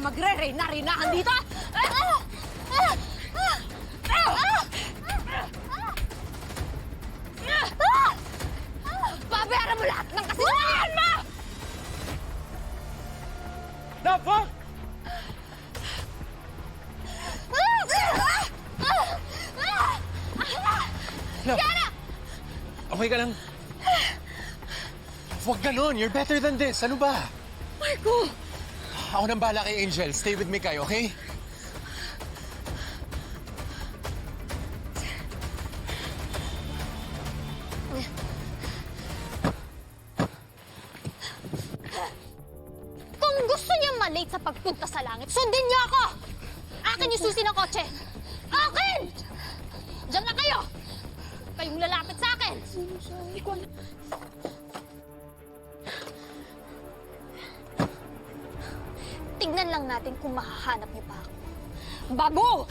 magre-reyna-reynahan dito? Babayaran mo lahat ng kasinungalingan mo! Love, ha? Love, okay ka lang? Huwag ganon. You're better than this. Ano ba? Marco! Ako nang bahala kay Angel. Stay with me kayo, okay? Kung gusto niya malate sa pagpunta sa langit, sundin niyo ako! Akin yung susi ng kotse! Akin! Diyan na kayo! Kayong lalapit sa akin! Tignan lang natin kung mahahanap niyo pa ako. Bago!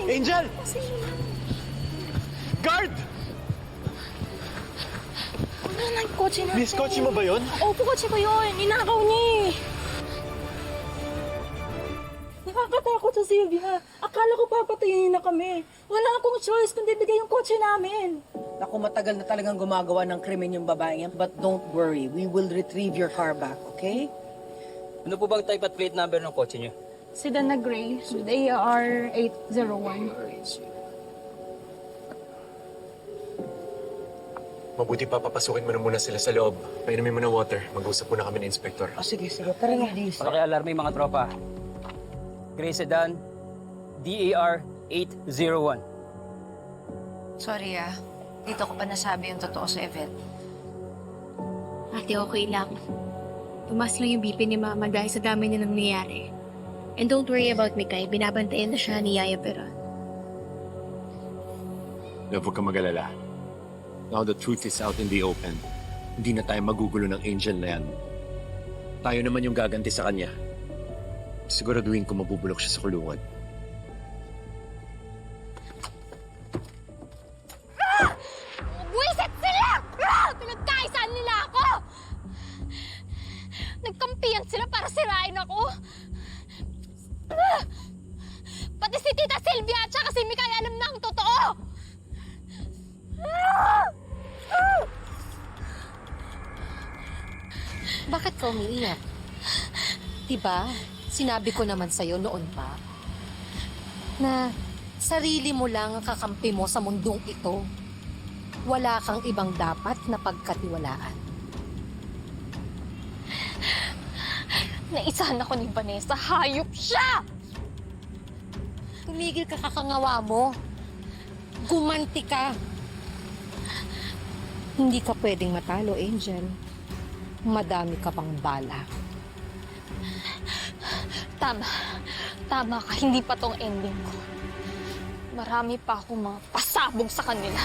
Angel! Guard! Ano na yung kotse natin? Miss, kotse mo ba yun? Opo, kotse ko yun. Ninakaw niya eh. Nakakatakot sa Sylvia. Akala ko papatayin na kami. Wala akong choice kundi bigay yung kotse namin. Naku, matagal na talagang gumagawa ng krimen yung babae yan. But don't worry, we will retrieve your car back, okay? Ano po bang type at plate number ng kotse niyo? Sedan na gray with AR 801. Mabuti pa, papasukin mo na muna sila sa loob. Painumin mo na water. Mag-usap muna kami ng inspector. O sige, sige. Tara na, please. Pakialarme mga tropa. Gray Sedan, DAR 801. Sorry dito ko pa nasabi yung totoo sa event. Ate, okay lang. Tumas lang yung BP ni Mama dahil sa dami niya nangyayari. And don't worry about Mikay, binabantayan na siya ni Yaya Peron. Love, huwag kang mag-alala. Now the truth is out in the open. Hindi na tayo magugulo ng Angel na yan. Tayo naman yung gaganti sa kanya. Siguraduhin ko mabubulok siya sa kulungan. Buwisit sila! Pinagkaisaan nila ako! Nagkampiyan sila para sirain ako. Pati si Tita Sylvia at saka si Mikay alam na ang totoo! Bakit ka umiiyak? Diba, sinabi ko naman sa'yo noon pa na sarili mo lang ang kakampi mo sa mundong ito. Wala kang ibang dapat na pagkatiwalaan. Naisahan ako ni Vanessa. Hayop siya! Tumigil ka kakangawa mo. Gumanti ka. Hindi ka pwedeng matalo, Angel. Madami ka pang bala. Tama. Tama ka. Hindi pa tong ending ko. Marami pa akong mga pasabog sa kanila.